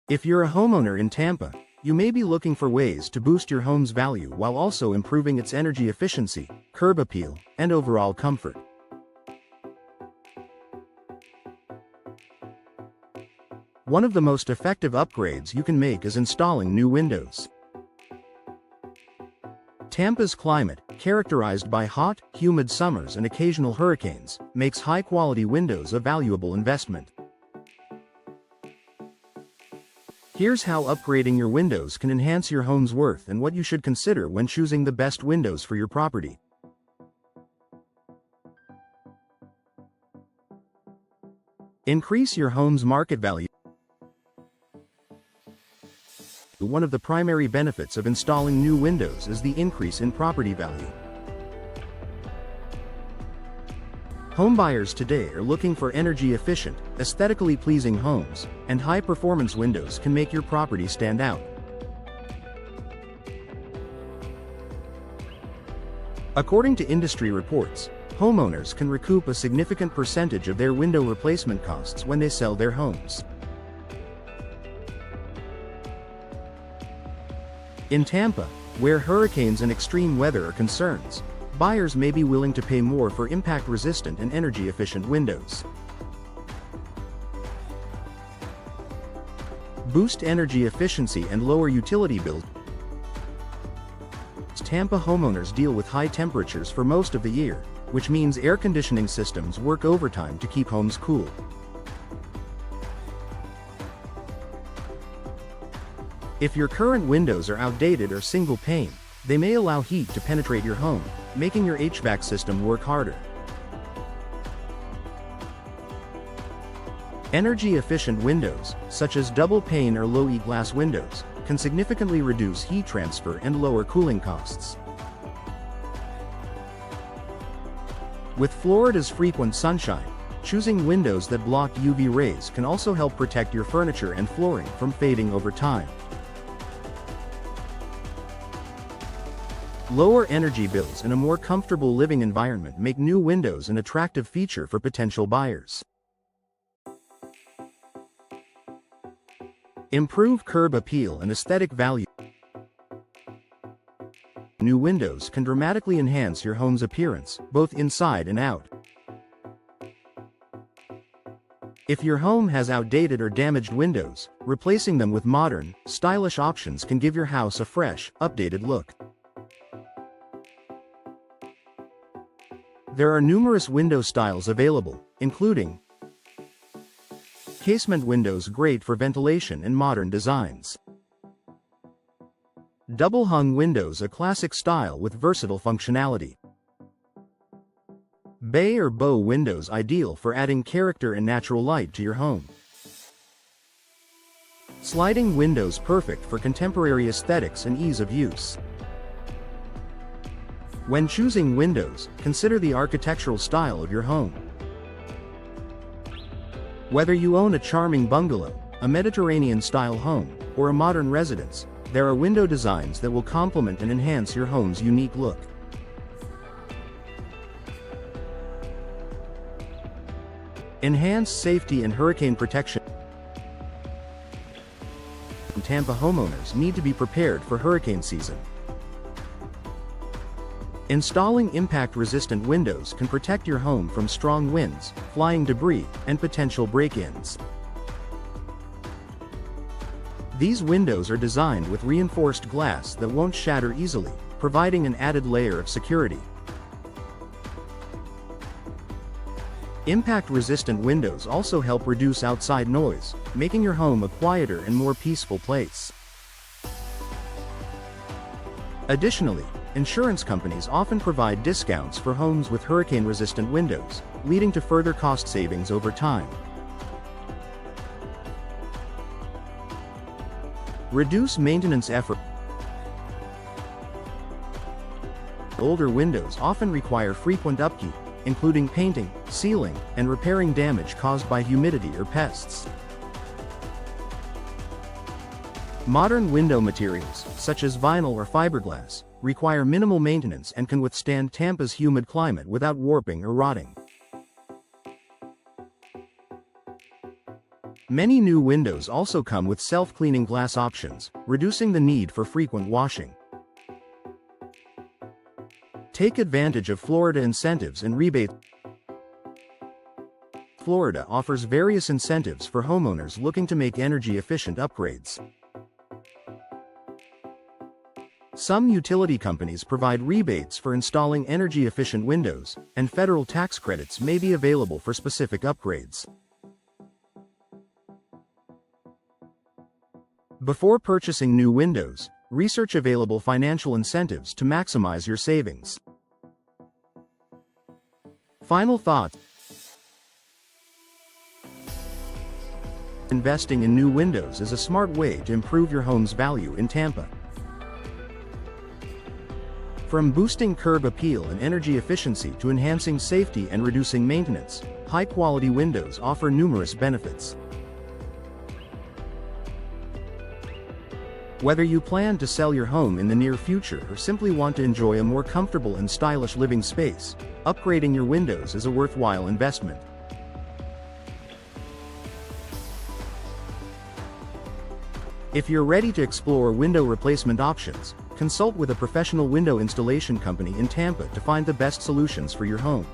If you're a homeowner in Tampa, you may be looking for ways to boost your home's value while also improving its energy efficiency, curb appeal, and overall comfort. One of the most effective upgrades you can make is installing new windows. Tampa's climate, characterized by hot, humid summers and occasional hurricanes, makes high-quality windows a valuable investment. Here's how upgrading your windows can enhance your home's worth and what you should consider when choosing the best windows for your property. Increase your home's market value. One of the primary benefits of installing new windows is the increase in property value. Homebuyers today are looking for energy-efficient, aesthetically pleasing homes, and high-performance windows can make your property stand out. According to industry reports, homeowners can recoup a significant percentage of their window replacement costs when they sell their homes. In Tampa, where hurricanes and extreme weather are concerns, buyers may be willing to pay more for impact-resistant and energy-efficient windows. Boost energy efficiency and lower utility bills. Tampa homeowners deal with high temperatures for most of the year, which means air conditioning systems work overtime to keep homes cool. If your current windows are outdated or single pane, they may allow heat to penetrate your home, making your HVAC system work harder. Energy-efficient windows, such as double-pane or low-E glass windows, can significantly reduce heat transfer and lower cooling costs. With Florida's frequent sunshine, choosing windows that block UV rays can also help protect your furniture and flooring from fading over time. Lower energy bills and a more comfortable living environment make new windows an attractive feature for potential buyers. Improve curb appeal and aesthetic value. New windows can dramatically enhance your home's appearance, both inside and out. If your home has outdated or damaged windows, replacing them with modern, stylish options can give your house a fresh, updated look. There are numerous window styles available, including casement windows great for ventilation and modern designs. Double-hung windows, a classic style with versatile functionality. Bay or bow windows, ideal for adding character and natural light to your home. Sliding windows, perfect for contemporary aesthetics and ease of use. When choosing windows, consider the architectural style of your home. Whether you own a charming bungalow, a Mediterranean-style home, or a modern residence, there are window designs that will complement and enhance your home's unique look. Enhance safety and hurricane protection. Tampa homeowners need to be prepared for hurricane season. Installing impact-resistant windows can protect your home from strong winds, flying debris, and potential break-ins. These windows are designed with reinforced glass that won't shatter easily, providing an added layer of security. Impact-resistant windows also help reduce outside noise, making your home a quieter and more peaceful place. Additionally, insurance companies often provide discounts for homes with hurricane-resistant windows, leading to further cost savings over time. Reduce maintenance effort. Older windows often require frequent upkeep, including painting, sealing, and repairing damage caused by humidity or pests. Modern window materials, such as vinyl or fiberglass, require minimal maintenance and can withstand Tampa's humid climate without warping or rotting. Many new windows also come with self-cleaning glass options, reducing the need for frequent washing. Take advantage of Florida incentives and rebates. Florida offers various incentives for homeowners looking to make energy-efficient upgrades. Some utility companies provide rebates for installing energy-efficient windows, and federal tax credits may be available for specific upgrades. Before purchasing new windows, research available financial incentives to maximize your savings. Final thoughts. Investing in new windows is a smart way to improve your home's value in Tampa. From boosting curb appeal and energy efficiency to enhancing safety and reducing maintenance, high-quality windows offer numerous benefits. Whether you plan to sell your home in the near future or simply want to enjoy a more comfortable and stylish living space, upgrading your windows is a worthwhile investment. If you're ready to explore window replacement options, consult with a professional window installation company in Tampa to find the best solutions for your home.